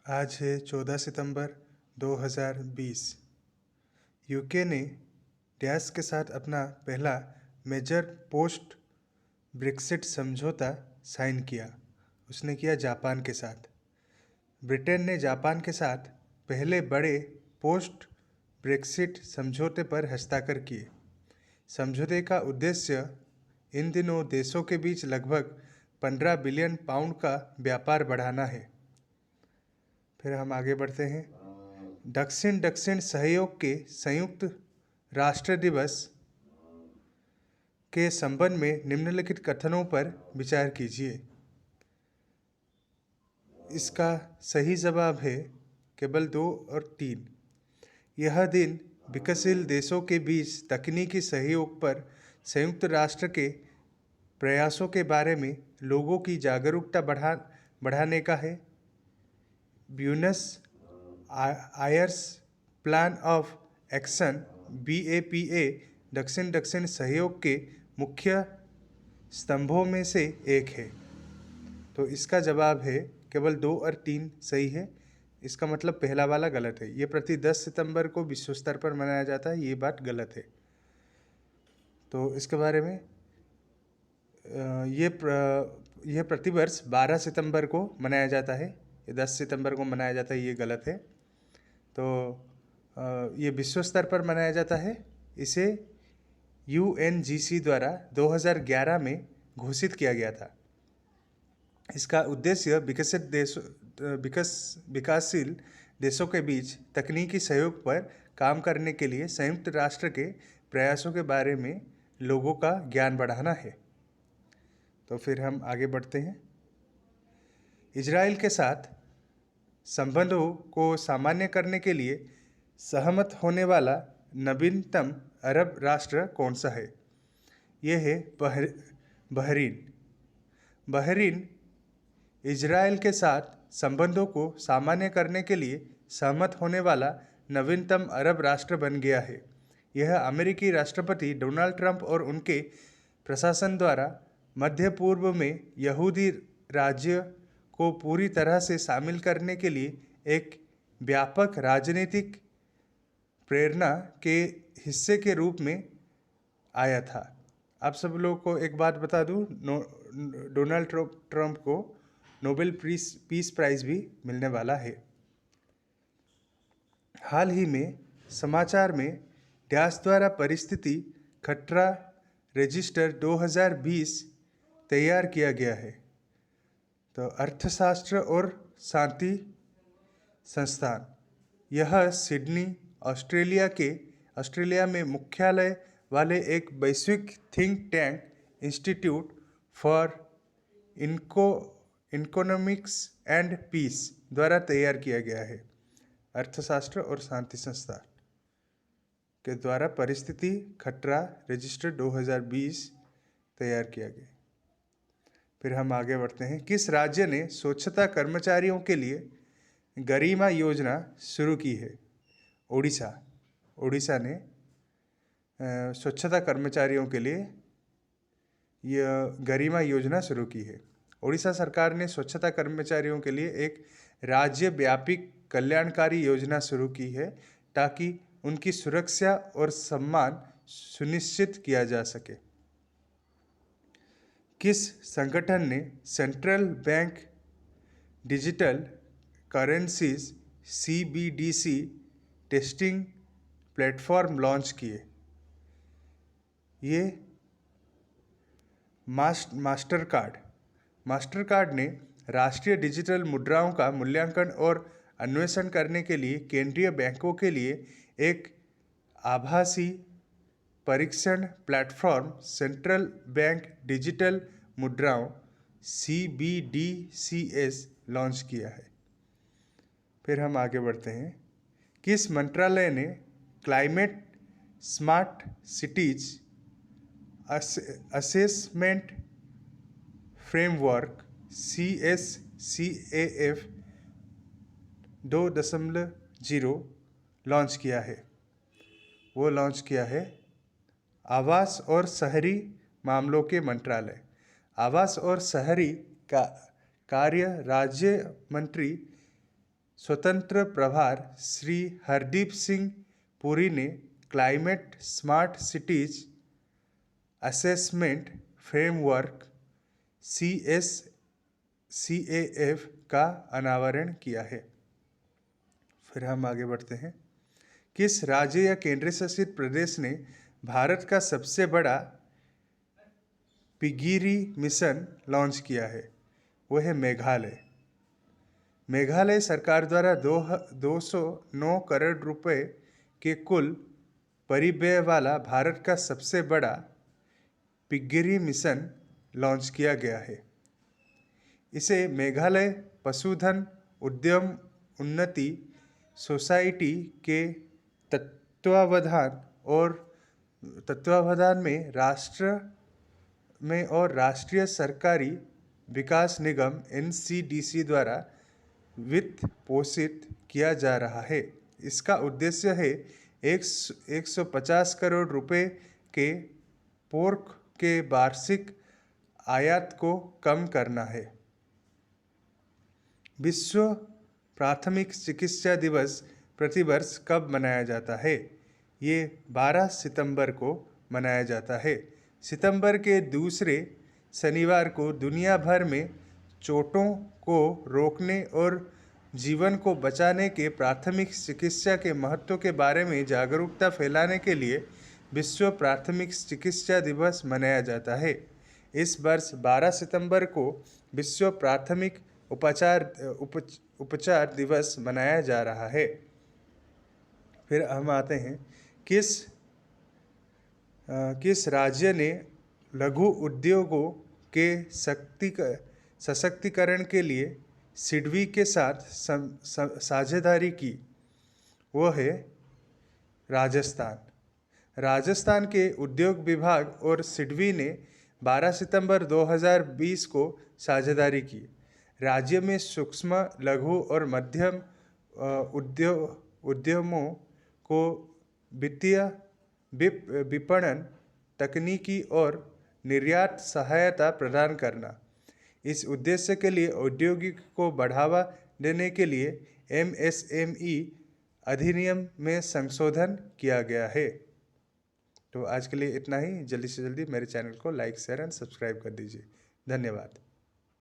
आज है 14 सितंबर 2020। यूके ने डैश के साथ अपना पहला मेजर पोस्ट ब्रेक्सिट समझौता साइन किया। उसने किया जापान के साथ। ब्रिटेन ने जापान के साथ पहले बड़े पोस्ट ब्रेक्सिट समझौते पर हस्ताक्षर किए। समझौते का उद्देश्य इन दिनों देशों के बीच लगभग 15 बिलियन पाउंड का व्यापार बढ़ाना है। फिर हम आगे बढ़ते हैं। दक्षिण दक्षिण सहयोग के संयुक्त राष्ट्र दिवस के संबंध में निम्नलिखित कथनों पर विचार कीजिए। इसका सही जवाब है केवल 2 और 3। यह दिन विकासशील देशों के बीच तकनीकी सहयोग पर संयुक्त राष्ट्र के प्रयासों के बारे में लोगों की जागरूकता बढ़ाने का है। Buenos Aires plan of action BAPA दक्षिण दक्षिण सहयोग के मुख्य स्तंभों में से एक है। तो इसका जवाब है केवल 2 और 3 सही है। इसका मतलब पहला वाला गलत है। ये प्रति 10 सितंबर को विश्व स्तर पर मनाया जाता है, ये बात गलत है। तो इसके बारे में यह प्रतिवर्ष 12 सितंबर को मनाया जाता है। ये 10 सितंबर को मनाया जाता है, ये गलत है। तो ये विश्व स्तर पर मनाया जाता है। इसे UNGC द्वारा 2011 में घोषित किया गया था। इसका उद्देश्य विकासशील देशों के बीच तकनीकी सहयोग पर काम करने के लिए संयुक्त राष्ट्र के प्रयासों के बारे में लोगों का ज्ञान बढ़ाना है। तो फिर हम आगे बढ़ते हैं। इजराइल के साथ संबंधों को सामान्य करने के लिए सहमत होने वाला नवीनतम अरब राष्ट्र कौन सा है? यह है बहरीन। बहरीन इजराइल के साथ संबंधों को सामान्य करने के लिए सहमत होने वाला नवीनतम अरब राष्ट्र बन गया है। यह अमेरिकी राष्ट्रपति डोनाल्ड ट्रंप और उनके प्रशासन द्वारा मध्य पूर्व में यहूदी राज्य को पूरी तरह से शामिल करने के लिए एक व्यापक राजनीतिक प्रेरणा के हिस्से के रूप में आया था। आप सब लोगों को एक बात बता दूं, डोनाल्ड ट्रंप को नोबेल पीस प्राइज भी मिलने वाला है। हाल ही में समाचार में डैश द्वारा परिस्थिति खतरा रजिस्टर 2020 तैयार किया गया है। तो अर्थशास्त्र और शांति संस्थान, यह सिडनी ऑस्ट्रेलिया में मुख्यालय वाले एक वैश्विक think tank institute for economics and peace द्वारा तैयार किया गया है। अर्थशास्त्र और शांति संस्थान के द्वारा परिस्थिति खतरा रजिस्टर 2020 तैयार किया गया। फिर हम आगे बढ़ते हैं। किस राज्य ने स्वच्छता कर्मचारियों के लिए गरिमा योजना शुरू की है? ओडिशा ने स्वच्छता कर्मचारियों के लिए यह गरिमा योजना शुरू की है। ओडिशा सरकार ने स्वच्छता कर्मचारियों के लिए एक राज्य व्यापी कल्याणकारी योजना शुरू की है ताकि उनकी सुरक्षा और सम्मान सुनिश्चित किया जा सके। किस संगठन ने central bank digital currencies CBDC testing platform launch किए? ये मास्टर कार्ड ने राष्ट्रीय डिजिटल मुद्राओं का मूल्यांकन और अन्वेषण करने के लिए केंद्रीय बैंकों के लिए एक आभासी परीक्षण प्लेटफॉर्म सेंट्रल बैंक डिजिटल मुद्राओं CBDCS लॉन्च किया है। फिर हम आगे बढ़ते हैं। किस मंत्रालय ने climate smart cities assessment framework CSCAF 2.0 launch किया है? वो लॉन्च किया है आवास और शहरी मामलों के मंत्रालय। आवास और शहरी का कार्य राज्य मंत्री स्वतंत्र प्रभार श्री हरदीप सिंह पुरी ने climate smart cities assessment framework CSCAF का अनावरण किया है। फिर हम आगे बढ़ते हैं। किस राज्य या केंद्र शासित प्रदेश ने भारत का सबसे बड़ा पिगिरी मिशन लॉन्च किया है? वो है मेघालय। मेघालय सरकार द्वारा 209 करोड़ रुपए के कुल परिव्यय वाला भारत का सबसे बड़ा पिगिरी मिशन लॉन्च किया गया है। इसे मेघालय पशुधन उद्यम उन्नति सोसाइटी के तत्वावधान में राष्ट्रीय सरकारी विकास निगम NCDC द्वारा वित्त पोषित किया जा रहा है। इसका उद्देश्य है 150 करोड़ रुपए के पोर्क के वार्षिक आयात को कम करना है। विश्व प्राथमिक चिकित्सा दिवस प्रतिवर्ष कब मनाया जाता है? ये 12 सितंबर को मनाया जाता है। सितंबर के दूसरे शनिवार को दुनिया भर में चोटों को रोकने और जीवन को बचाने के प्राथमिक चिकित्सा के महत्व के बारे में जागरूकता फैलाने के लिए विश्व प्राथमिक चिकित्सा दिवस मनाया जाता है। इस वर्ष 12 सितंबर को विश्व प्राथमिक उपचार दिवस मनाया जा रहा है। फिर हम आते हैं, किस राज्य ने लघु उद्योगों के सशक्तिकरण के लिए सिडबी के साथ साझेदारी की? वो है राजस्थान। राजस्थान के उद्योग विभाग और सिडबी ने 12 सितंबर 2020 को साझेदारी की। राज्य में सूक्ष्म लघु और मध्यम उद्यमों को वित्तीय विपणन तकनीकी और निर्यात सहायता प्रदान करना। इस उद्देश्य के लिए औद्योगिक को बढ़ावा देने के लिए MSME अधिनियम में संशोधन किया गया है। तो आज के लिए इतना ही। जल्दी से जल्दी मेरे चैनल को लाइक शेयर एंड सब्सक्राइब कर दीजिए। धन्यवाद।